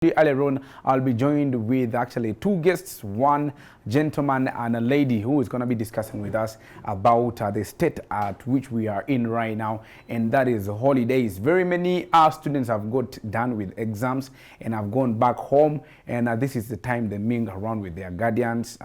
Earlier on, I'll be joined with actually two guests, one gentleman and a lady who is going to be discussing with us about the state at which we are in right now, and that is holidays. Very many students have got done with exams and have gone back home, and this is the time they mingle around with their guardians,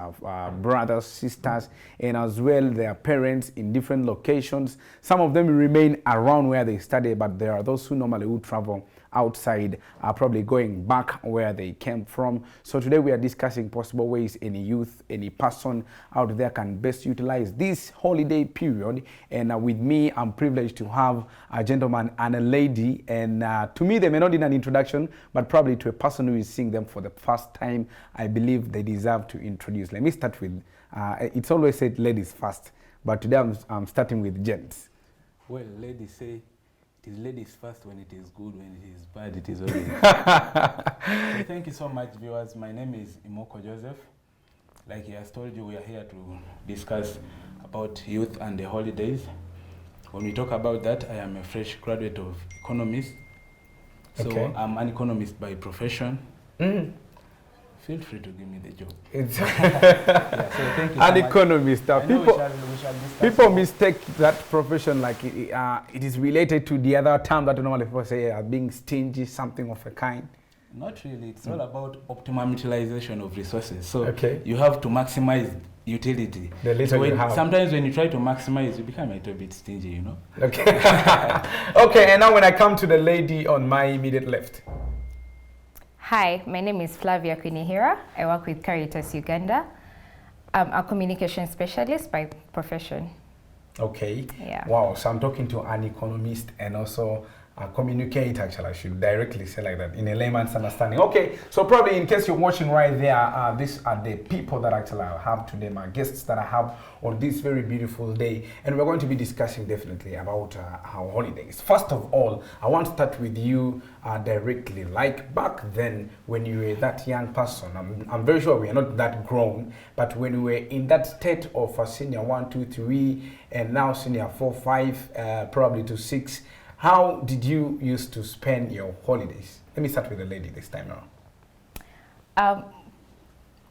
brothers, sisters, and as well their parents in different locations. Some of them remain around where they study, but there are those who normally would travel outside, probably going back where they came from. So today we are discussing possible ways any youth, any person out there can best utilize this holiday period. And with me, I'm privileged to have a gentleman and a lady. And to me, they may not need an introduction, but probably to a person who is seeing them for the first time, I believe they deserve to introduce. Let me start with, it's always said ladies first, but today I'm starting with gents. Well, ladies say, it is ladies first when it is good, when it is bad, it is always. So thank you so much, viewers. My name is Imoko Joseph. Like he has told you, we are here to discuss about youth and the holidays. When we talk about that, I am a fresh graduate of Economist. So okay. I'm an economist by profession. Feel free to give me the job. Yeah, so thank you An so economist. People about. mistake that profession like it is related to the other term that normally people say being stingy, something of a kind. Not really. It's all about optimum utilization of resources. So okay. You have to maximize utility. The little you have. Sometimes when you try to maximize, you become a little bit stingy, you know? Okay. Okay, and now when I come to the lady on my immediate left. Hi, my name is Flavia. I work with Caritas Uganda. I'm a communication specialist by profession. Okay. Yeah. Wow, so I'm talking to an economist and also a communicator, actually. I should directly say like that in a layman's understanding. Okay, so probably in case you're watching right there, these are the people that actually I have today, my guests that I have on this very beautiful day. And we're going to be discussing definitely about our holidays. First of all, I want to start with you directly. Like back then when you were that young person, I'm very sure we are not that grown, but when we were in that state of senior 1, 2, 3, and now senior 4, 5, probably to 6, how did you used to spend your holidays? Let me start with the lady this time around.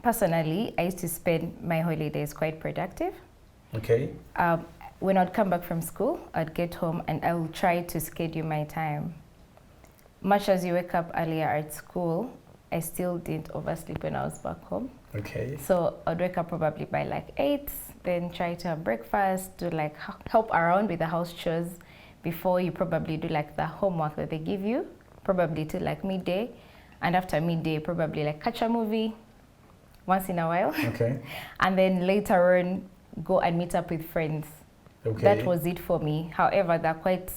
Personally, I used to spend my holidays quite productive. Okay. When I'd come back from school, I'd get home and I would try to schedule my time. Much as you wake up earlier at school, I still didn't oversleep when I was back home. Okay. So I'd wake up probably by like 8, then try to have breakfast, do like help around with the house chores before you probably do like the homework that they give you, probably till like midday. And after midday, probably like catch a movie once in a while. Okay. And then later on, go and meet up with friends. Okay. That was it for me. However, there are quite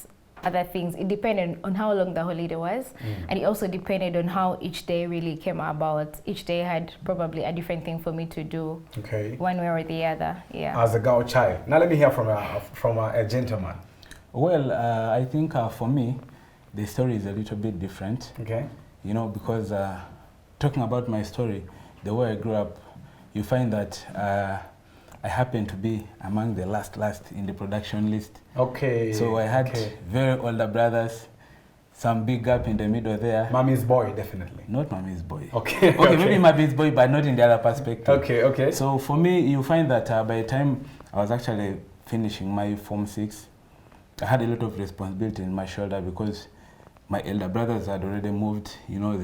other things. It depended on how long the holiday was. And it also depended on how each day really came about. Each day had probably a different thing for me to do. Okay. One way or the other, yeah. As a girl child. Now let me hear from a gentleman. Well, I think for me, the story is a little bit different. Okay. You know, because talking about my story, the way I grew up, you find that I happened to be among the last in the production list. Okay. So I had very older brothers, some big gap in the middle there. Mommy's boy, definitely. Not mommy's boy. Okay. Okay, maybe mommy's boy, but not in the other perspective. Okay, okay. So for me, you find that by the time I was actually finishing my Form 6, I had a lot of responsibility in my shoulder because my elder brothers had already moved, you know,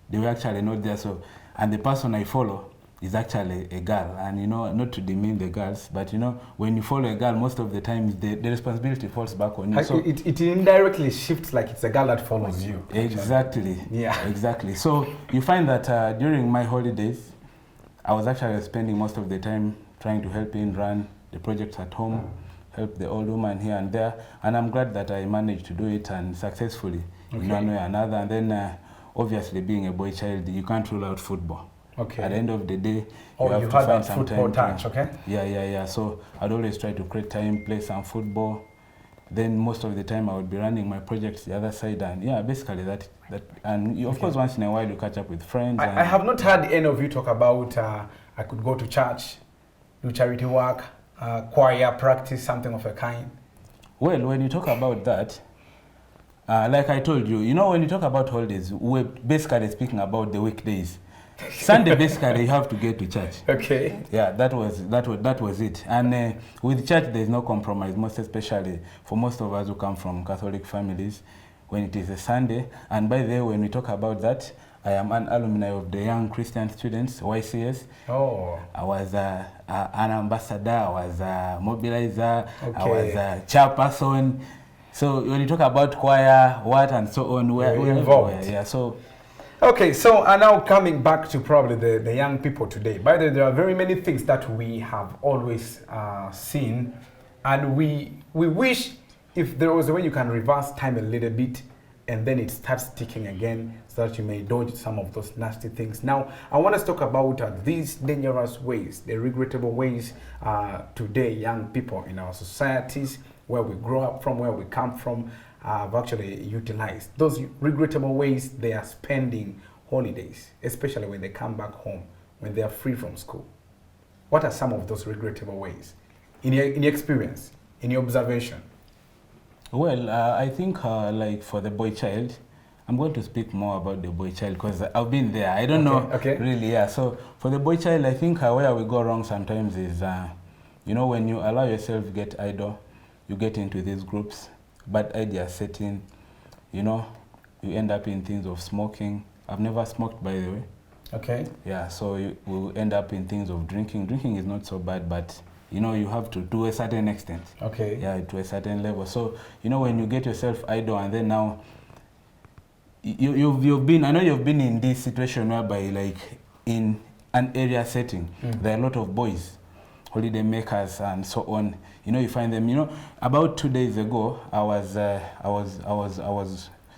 they were actually not there. So, and the person I follow is actually a girl. And, you know, not to demean the girls, but, you know, when you follow a girl, most of the time the responsibility falls back on you. So it indirectly shifts like it's a girl that follows you. Exactly. Yeah. Exactly. So you find that during my holidays, I was actually spending most of the time trying to help him run the projects at home, help the old woman here and there, and I'm glad that I managed to do it and successfully in one way or another. And then obviously being a boy child, you can't rule out football. Okay. At the end of the day, you have to find some football touch, okay? Yeah. So I'd always try to create time, play some football. Then most of the time I would be running my projects the other side, and yeah, basically that. And of course, once in a while you catch up with friends. I have not heard any of you talk about I could go to church, do charity work, choir practice, something of a kind. Well, when you talk about that, Like I told you, you know, when you talk about holidays, we're basically speaking about the weekdays. Sunday, basically, you have to get to church. Okay. Yeah, that was it. And with church, there's no compromise, most especially for most of us who come from Catholic families, when it is a Sunday. And by the way, when we talk about that, I am an alumni of the Young Christian Students, YCS. Oh. I was an ambassador, I was a mobilizer, Okay. I was a chairperson. So when you talk about choir, what and so on, we're involved. everywhere. Yeah, so. Okay, so now coming back to probably the young people today. By the way, there are very many things that we have always seen, and we wish if there was a way you can reverse time a little bit, and then it starts ticking again, so that you may dodge some of those nasty things. Now, I want us to talk about these dangerous ways, the regrettable ways today young people in our societies, where we grow up from, where we come from, have actually utilized. Those regrettable ways they are spending holidays, especially when they come back home, when they are free from school. What are some of those regrettable ways? In your experience, in your observation? Well, I think like for the boy child, I'm going to speak more about the boy child because I've been there. I don't know really, yeah. So for the boy child, I think where we go wrong sometimes is, you know, when you allow yourself to get idle, you get into these groups, bad ideas set in, you know, you end up in things of smoking. I've never smoked, by the way. Okay. Yeah, so you will end up in things of drinking. Drinking is not so bad, but you know, you have to a certain extent. Okay. Yeah, to a certain level. So, you know, when you get yourself idle and then now, you've been, I know you've been in this situation whereby like in an area setting, there are a lot of boys, holiday makers and so on. You know, you find them, you know, about 2 days ago, I was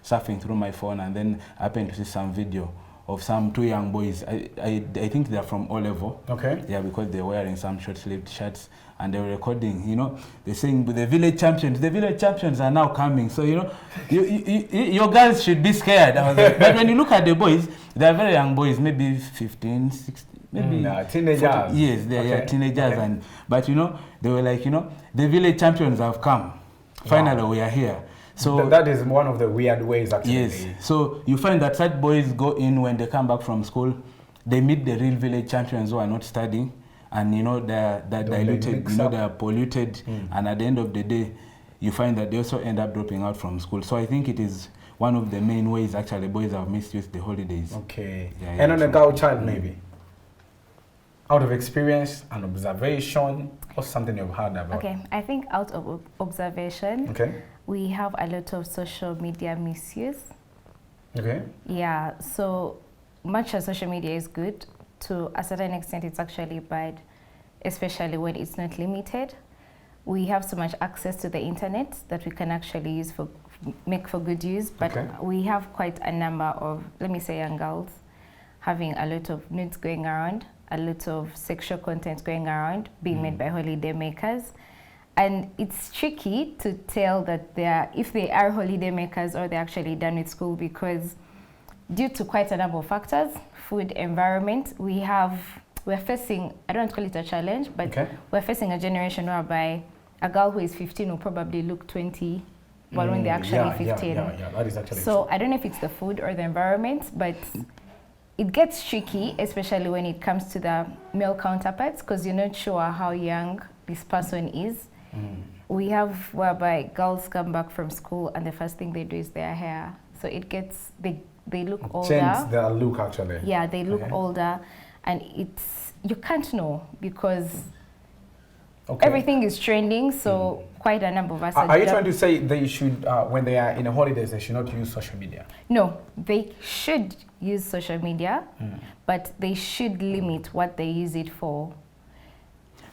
surfing through my phone and then I happened to see some video of some 2 young boys. I think they're from O level. Okay. Yeah, because they're wearing some short-sleeved shirts and they were recording, you know, they're saying the village champions are now coming. So, you know, your girls should be scared. I was like, but when you look at the boys, they're very young boys, maybe 15, 16, maybe teenagers. 40, yes, they're teenagers. Okay. But, you know, they were like, you know, the village champions have come. Finally, we are here. So that is one of the weird ways, actually. Yes. So you find that such boys go in when they come back from school, they meet the real village champions who are not studying, and you know they're diluted, you know they're polluted, and at the end of the day, you find that they also end up dropping out from school. So I think it is one of the main ways actually boys have misused the holidays. Okay. Yeah, and on a girl child, maybe out of experience and observation, or something you've heard about? Okay, I think out of observation. Okay. We have a lot of social media misuse. Okay. Yeah, so much as social media is good, to a certain extent it's actually bad, especially when it's not limited. We have so much access to the internet that we can actually use make for good use, but we have quite a number of, let me say, young girls having a lot of nudes going around, a lot of sexual content going around, being made by holiday makers. And it's tricky to tell that if they are holiday makers or they're actually done with school, because due to quite a number of factors, food, environment, we're facing, I don't want to call it a challenge, but we're facing a generation whereby a girl who is 15 will probably look 20 while when they're actually 15. Yeah, that is actually so true. I don't know if it's the food or the environment, but it gets tricky, especially when it comes to the male counterparts, because you're not sure how young this person is. We have whereby girls come back from school and the first thing they do is their hair. So it gets, they look older. Change their look, actually. Yeah, they look older, and you can't know because everything is trending, so quite a number of us are you trying to say they should, when they are in a holidays, they should not use social media? No, they should use social media, but they should limit what they use it for.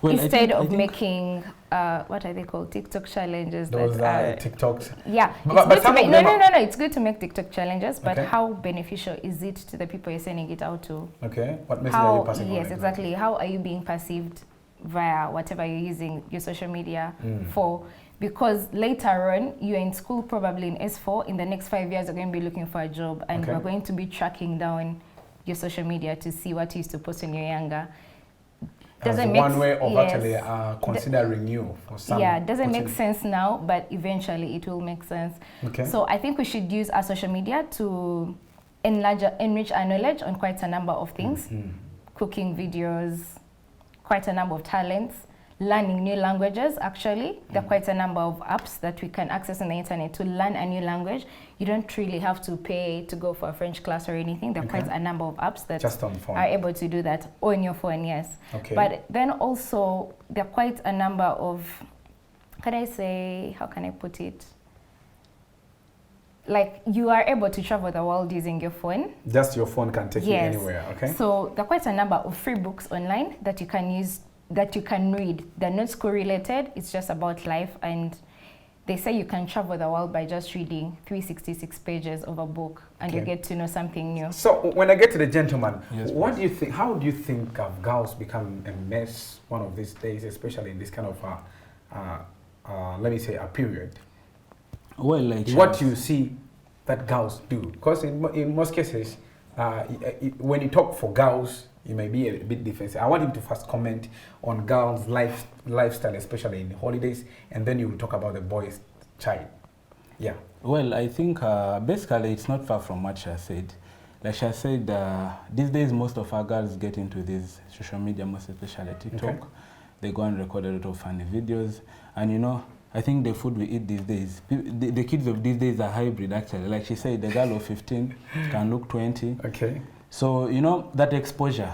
Well, instead of making, what are they called, TikTok challenges? Those TikToks? Yeah, no, it's good to make TikTok challenges, but how beneficial is it to the people you're sending it out to? Okay, what message are you passing on? Yes, exactly. How are you being perceived via whatever you're using your social media for? Because later on, you're in school probably in S4, in the next 5 years, you're going to be looking for a job, and we're going to be tracking down your social media to see what you used to post when you're younger. doesn't one make way of yes. actually considering you for some. Yeah, doesn't make sense now, but eventually it will make sense. Okay. So I think we should use our social media to enrich our knowledge on quite a number of things. Cooking videos, quite a number of talents, learning new languages. Actually, there are quite a number of apps that we can access on the internet to learn a new language. You don't really have to pay to go for a French class or anything. There are quite a number of apps that just on phone. are able to do that on your phone, yes. Okay. But then also, there are quite a number of, how can I put it? Like, you are able to travel the world using your phone. Just your phone can take you Yes. anywhere, okay? So there are quite a number of free books online that you can use, that you can read. They're not school related, it's just about life, and they say you can travel the world by just reading 366 pages of a book, and you get to know something new. So when I get to the gentleman, Yes, what do you think, how do you think girls become a mess one of these days, especially in this kind of, let me say, a period? Well, like What you see that girls do? Because in most cases, when you talk for girls, it may be a bit different. I want him to first comment on girls' lifestyle, especially in holidays, and then you will talk about the boy's child. Yeah. Well, I think basically it's not far from what she said. Like she said, these days most of our girls get into this social media, most especially TikTok. Okay. They go and record a lot of funny videos, and you know, I think the food we eat these days, the kids of these days are hybrid actually. Like she said, the girl of 15 can look 20. Okay. So, you know, that exposure,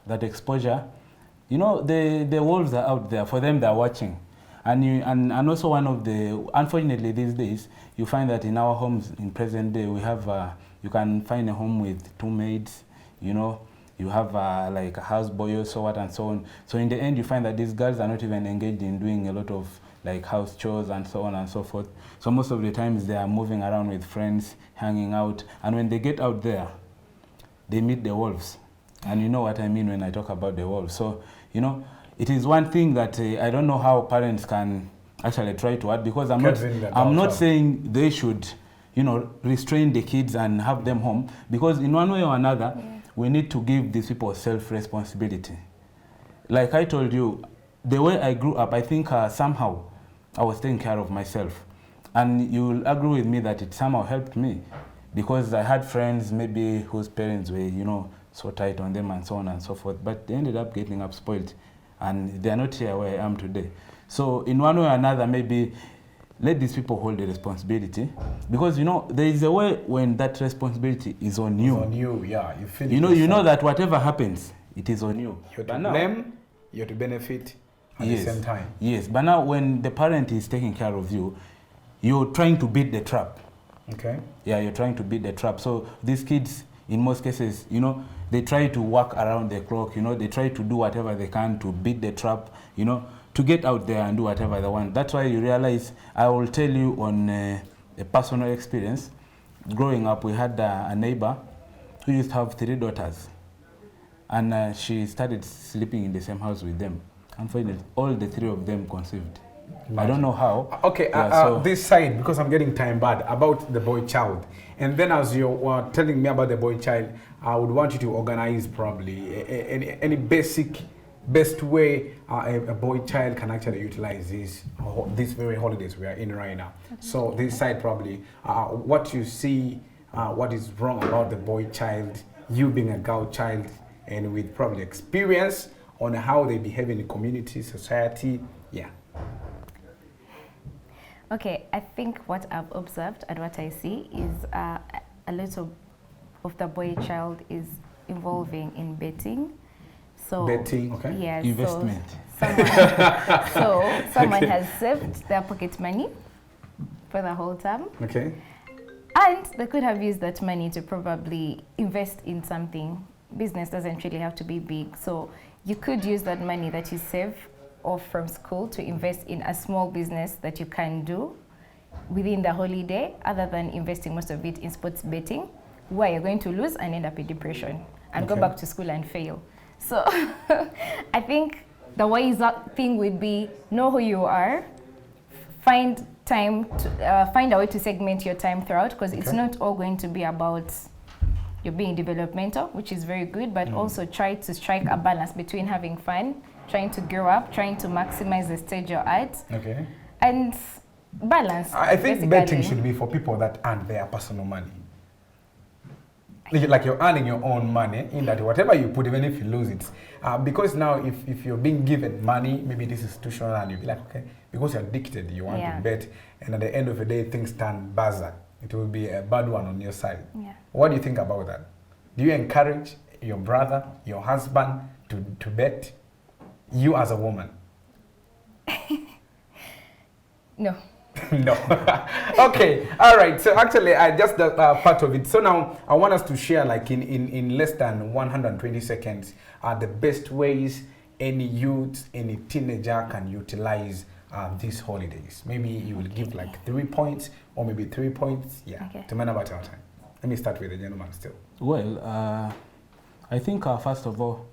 you know, the wolves are out there. For them, they're watching. And also one of the, unfortunately these days, you find that in our homes in present day, we have, you can find a home with 2 maids, you know, you have like a houseboy or so what and so on. So in the end, you find that these girls are not even engaged in doing a lot of like house chores and so on and so forth. So most of the times they are moving around with friends, hanging out. And when they get out there, they meet the wolves. And you know what I mean when I talk about the wolves. So, you know, it is one thing that I don't know how parents can actually try to add, because I'm not saying they should, you know, restrain the kids and have them home, because in one way or another, we need to give these people self-responsibility. Like I told you, the way I grew up, I think somehow I was taking care of myself. And you'll agree with me that it somehow helped me, because I had friends maybe whose parents were, you know, so tight on them and so on and so forth, but they ended up getting up spoiled, and they're not here where I am today. So in one way or another, maybe let these people hold the responsibility, because, you know, there is a way when that responsibility is on you. It's on you, yeah. You feel you know that whatever happens, it is on you. You're to blame, you're to benefit at the same time. Yes, but now when the parent is taking care of you, you're trying to beat the trap. Okay. Yeah, you're trying to beat the trap. So these kids, in most cases, you know, they try to work around the clock, you know, they try to do whatever they can to beat the trap, you know, to get out there and do whatever they want. That's why you realize, I will tell you on a personal experience. Growing up, we had a neighbor who used to have 3 daughters. And she started sleeping in the same house with them. Unfortunately, all the 3 of them conceived. Imagine. I don't know how. Okay, so this side, because I'm getting time bad, about the boy child. And then as you were telling me about the boy child, I would want you to organize probably any best way a boy child can actually utilize these very holidays we are in right now. So this side probably, what you see, what is wrong about the boy child, you being a girl child, and with probably experience on how they behave in the community, society, yeah. Okay, I think what I've observed and what I see is a little of the boy child is involving in betting. So betting, okay. Yes. Investment. So someone has saved their pocket money for the whole term. Okay. And they could have used that money to probably invest in something. Business doesn't really have to be big. So you could use that money that you save off from school to invest in a small business that you can do within the holiday, other than investing most of it in sports betting, where you're going to lose and end up in depression and go back to school and fail. So I think the wise thing would be know who you are, find time to, find a way to segment your time throughout, because it's not all going to be about you being developmental, which is very good, but also try to strike a balance between having fun, trying to grow up, trying to maximize the stage you're at. Okay. And balance. I think basically. betting should be for people that earn their personal money. Like you're earning your own money, in that whatever you put, even if you lose it. Because now if you're being given money, maybe this is institutional, and you'll be like, okay, because you're addicted, you want to bet, and at the end of the day, things turn buzzer. It will be a bad one on your side. Yeah. What do you think about that? Do you encourage your brother, your husband to bet? You as a woman? No. No. Okay. All right. So actually, I just part of it. So now I want us to share, like in less than 120 seconds, the best ways any youth, any teenager can utilize these holidays. Maybe you will give like 3 points, or maybe 3 points. Yeah. Okay. To man about our time. Let me start with the gentleman still. Well, I think first of all,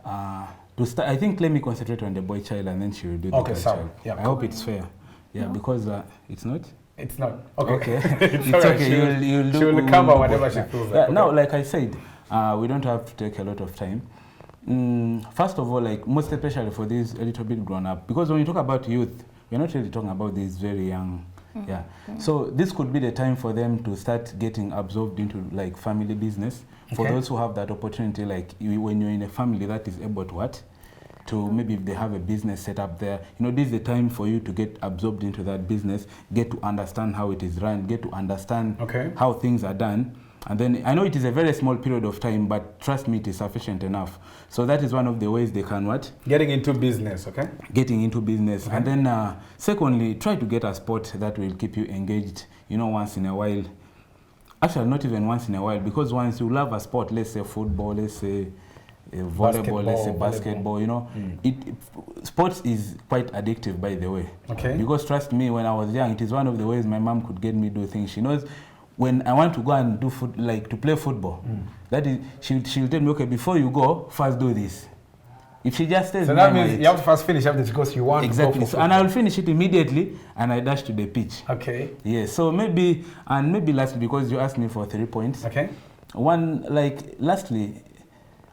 to start, I think let me concentrate on the boy child, and then she will do the girl child. Yeah. I hope it's fair. Yeah, because it's not. It's not. Okay. It's okay. You'll do. She will cover whatever she feels like. Yeah, okay. Now, like I said, we don't have to take a lot of time. First of all, like most especially for these a little bit grown up, because when you talk about youth, we're not really talking about these very young. Yeah. So this could be the time for them to start getting absorbed into like family business. For those who have that opportunity, like when you're in a family that is able to what? To maybe if they have a business set up there, this is the time for you to get absorbed into that business, get to understand how it is run, get to understand how things are done. And then I know it is a very small period of time, but trust me, it is sufficient enough. So that is one of the ways they can what? Getting into business, okay? Getting into business. And then secondly, try to get a sport that will keep you engaged, once in a while. Actually, not even once in a while, because once you love a sport, let's say football, let's say volleyball, let's say basketball, sports is quite addictive, by the way. Okay. Because trust me, when I was young, it is one of the ways my mom could get me do things. She knows when I want to go and do to play football, that is, she'll tell me, okay, before you go, first do this. If she just says, so that means you have to first finish everything because you want to go for and I will finish it immediately, and I dash to the pitch. Okay. Yeah. So maybe lastly, because you asked me for 3 points. Okay. Lastly,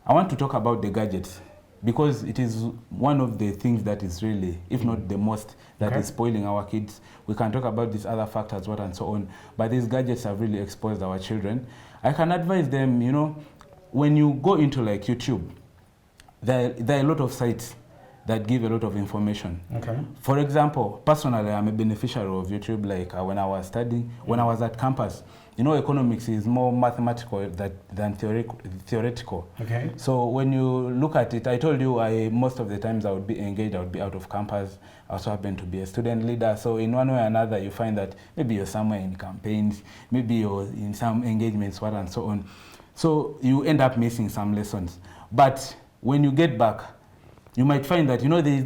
I want to talk about the gadgets, because it is one of the things that is really, if not the most, that is spoiling our kids. We can talk about these other factors, and so on, but these gadgets have really exposed our children. I can advise them, when you go into like YouTube, there are a lot of sites that give a lot of information. Okay. For example, personally, I'm a beneficiary of YouTube. Like when I was studying, when I was at campus, economics is more mathematical than theoretical. Okay. So when you look at it, I told you most of the times I would be engaged, I would be out of campus. I also happen to be a student leader. So in one way or another, you find that maybe you're somewhere in campaigns, maybe you're in some engagements, and so on. So you end up missing some lessons. But when you get back, you might find that, there is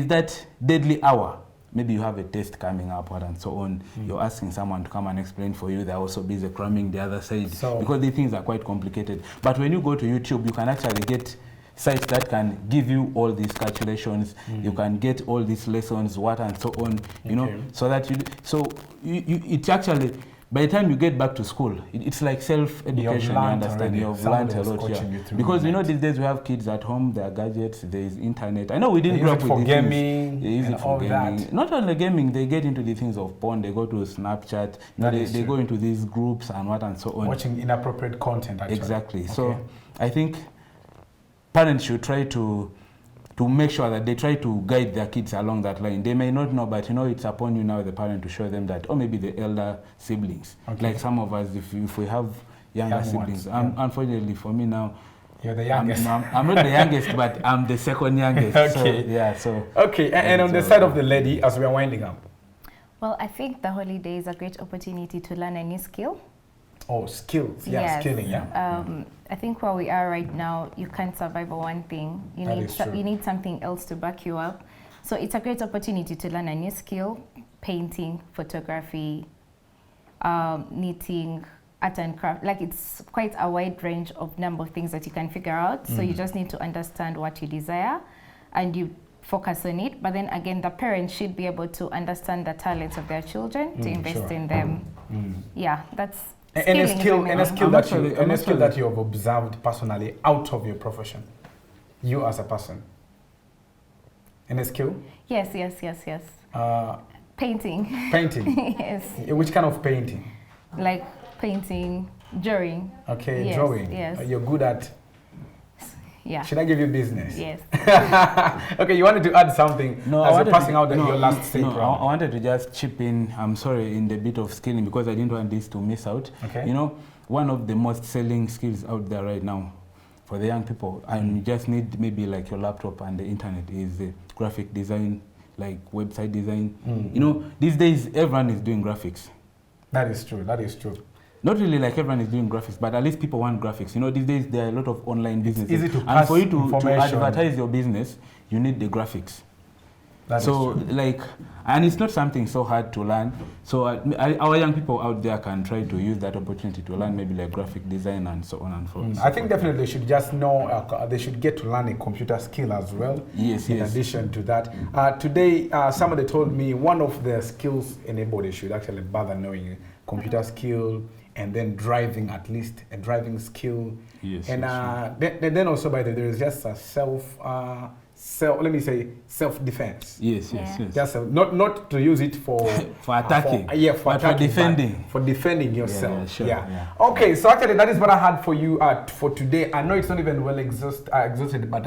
that deadly hour. Maybe you have a test coming up and so on. You're asking someone to come and explain for you. They're also busy cramming the other side, because these things are quite complicated. But when you go to YouTube, you can actually get sites that can give you all these calculations. You can get all these lessons, and so on, so that it's actually, by the time you get back to school, it's like self-education, you understand? You've learned a lot here. Because these days we have kids at home, there are gadgets, there is internet. I know we didn't grow up with gaming. They use it for gaming. Not only gaming, they get into the things of porn, they go to Snapchat, they go into these groups and so on. Watching inappropriate content, actually. Exactly. Okay. So I think parents should try to make sure that they try to guide their kids along that line. They may not know, but it's upon you now, the parent, to show them that, or maybe the elder siblings. Okay. Like some of us, if we have younger siblings. Unfortunately for me now, you're the youngest. I'm not the youngest, but I'm the second youngest. Okay. Okay, and on the side of the lady, as we are winding up. Well, I think the holiday is a great opportunity to learn a new skill. Oh, skills. Yeah, yes. Skilling, yeah. I think where we are right now, you can't survive on one thing. You need something else to back you up. So it's a great opportunity to learn a new skill: painting, photography, knitting, art and craft. Like, it's quite a wide range of number of things that you can figure out. So you just need to understand what you desire, and you focus on it. But then again, the parents should be able to understand the talents of their children to invest in them. Yeah, that's. Any skill that you have observed personally out of your profession? You as a person. Any skill? Yes. Painting. Painting? Yes. Which kind of painting? Like painting, drawing. Okay, yes, drawing. Yes. You're good at... Yeah. Should I give you business? Yes. Okay, you wanted to add something as you're passing out your last say. No, I wanted to just chip in, I'm sorry, in the bit of skilling because I didn't want this to miss out. Okay. You know, one of the most selling skills out there right now for the young people, and you just need maybe like your laptop and the internet, is graphic design, like website design. You know, these days everyone is doing graphics. That is true. That is true. Not really like everyone is doing graphics, but at least people want graphics. You know, these days there are a lot of online businesses. It's easy to and pass for you to information. advertise your business, you need the graphics. That So is true. like, and it's not something so hard to learn. So our young people out there can try to use that opportunity to learn maybe like graphic design and so on and so forth. I think definitely they should just know, they should get to learn a computer skill as well. Yes, in yes. addition to that. Today, somebody told me one of the skills anybody should actually bother knowing, computer skill, and then driving, at least a driving skill. Yes, And yes, then also by the way, there is just a self-defense. Yes, Yeah. yes, yes. Just not to use it for For attacking, for but for attacking, defending. but for defending yourself. yeah, sure, Yeah. yeah. Okay, so actually that is what I had for you for today. I know it's not even well exhausted, but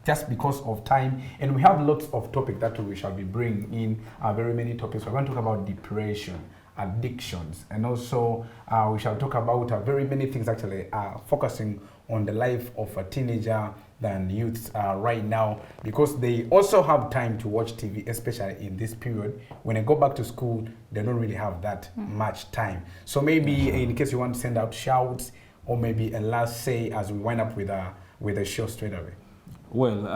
just because of time, and we have lots of topics that we shall be bringing in. Very many topics. We're going to talk about depression, addictions, and also we shall talk about very many things actually focusing on the life of a teenager than youths right now, because they also have time to watch TV, especially in this period. When they go back to school, they don't really have that much time. So maybe in case you want to send out shouts, or maybe a last say as we wind up with a show straight away. Well,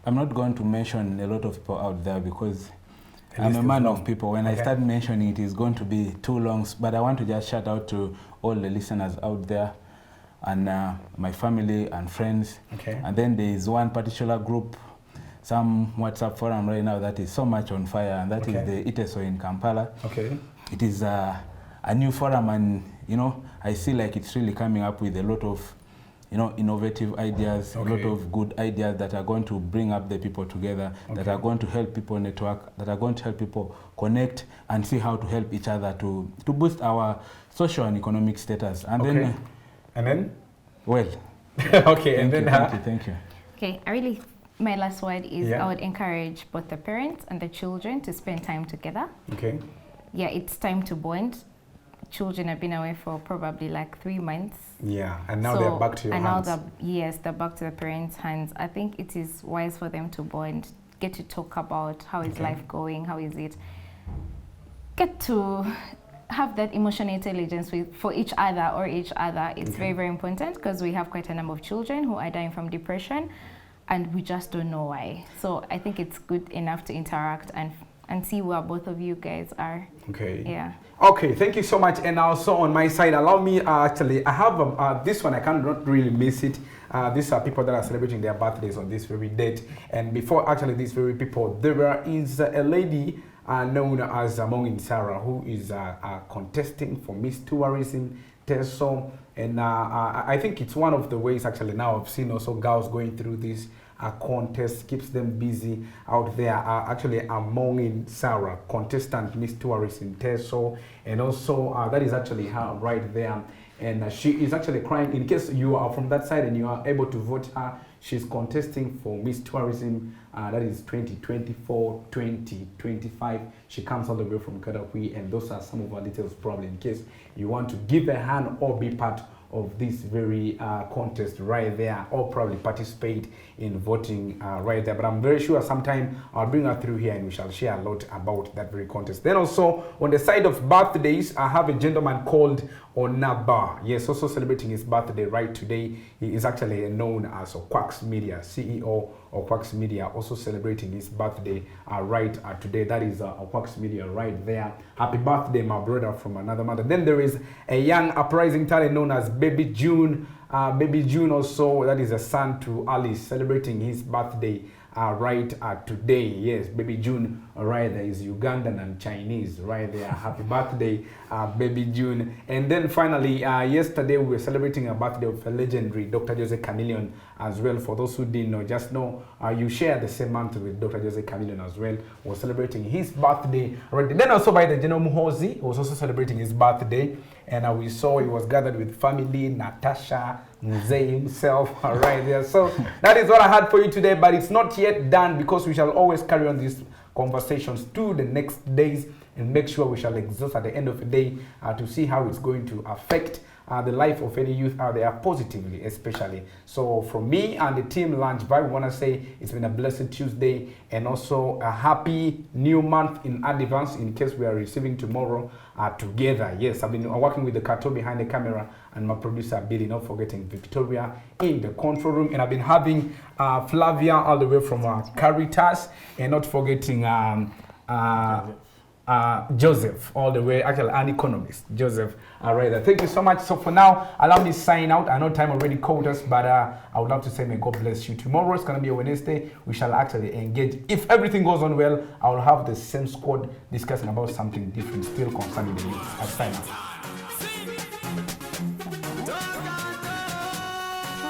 I'm not going to mention a lot of people out there because The I'm list a is man long. of people. When I Okay. start mentioning it, it's going to be too long. But I want to just shout out to all the listeners out there and my family and friends. Okay. And then there is one particular group, some WhatsApp forum right now that is so much on fire, and that is Okay. the ITESO in Kampala. Okay. It is a new forum, and you know, I see like it's really coming up with a lot of, you know, innovative ideas, a lot Okay. of good ideas that are going to bring up the people together, that Okay. are going to help people network, that are going to help people connect and see how to help each other to boost our social and economic status. And Okay. then, And then? well, Okay, and then thank you. Okay, my last word is Yeah. I would encourage both the parents and the children to spend time together. Okay. Yeah, it's time to bond. Children have been away for probably like 3 months. Yeah, and now they're back to your and hands. now they're back to the parents' hands. I think it is wise for them to bond, get to talk about how is Okay. life going, how is it. Get to have that emotional intelligence for each other or each other. It's Okay. very, very important because we have quite a number of children who are dying from depression and we just don't know why. So I think it's good enough to interact and see where both of you guys are. Okay. Yeah. Okay, thank you so much. And also on my side, allow me actually, I have this one, I cannot really miss it. These are people that are celebrating their birthdays on this very date. And before actually these very people, there is a lady known as Among Sarah, who is contesting for Miss Tourism TESO. And I think it's one of the ways actually now I've seen also girls going through this contest, keeps them busy out there. Actually, Among Sarah, contestant Miss Tourism TESO, and also that is actually her right there. And she is actually crying. In case you are from that side and you are able to vote her, she's contesting for Miss Tourism, that is 2024, 2025. She comes all the way from Kadakwi, and those are some of our details probably in case you want to give a hand or be part of this very contest right there, or probably participate in voting right there. But I'm very sure sometime I'll bring her through here and we shall share a lot about that very contest. Then also on the side of birthdays, I have a gentleman called Onaba. Yes, also celebrating his birthday right today. He is actually known as Quacks Media, CEO of Quacks Media, also celebrating his birthday right today. That is Quacks Media right there. Happy birthday, my brother from another mother. Then there is a young uprising talent known as Baby June. Baby June also, that is a son to Alice, celebrating his birthday right today. Yes, baby June right there is Ugandan and Chinese right there. Happy birthday, baby June. And then finally, yesterday we were celebrating a birthday of a legendary Dr. Jose Chameleon as well. For those who didn't know, just know you share the same month with Dr. Jose Chameleon as well. We're celebrating his birthday already. Then also by the General Muhozi was also celebrating his birthday. And we saw he was gathered with family, Natasha, Mzee himself, right there. So that is what I had for you today, but it's not yet done because we shall always carry on these conversations to the next days and make sure we shall exhaust at the end of the day to see how it's going to affect the life of any youth out there positively, especially. So from me and the team Lunch Vibe, we want to say it's been a blessed Tuesday and also a happy new month in advance in case we are receiving tomorrow together. Yes, I've been working with the cartoon behind the camera and my producer Billy, not forgetting Victoria in the control room, and I've been having Flavia all the way from Caritas, and not forgetting Joseph, all the way, actually an economist, Joseph. Right there. Thank you so much. So for now, allow me to sign out. I know time already called us, but I would love to say may God bless you. Tomorrow is going to be a Wednesday. We shall actually engage. If everything goes on well, I will have the same squad discussing about something different still concerning the news. I'll sign out.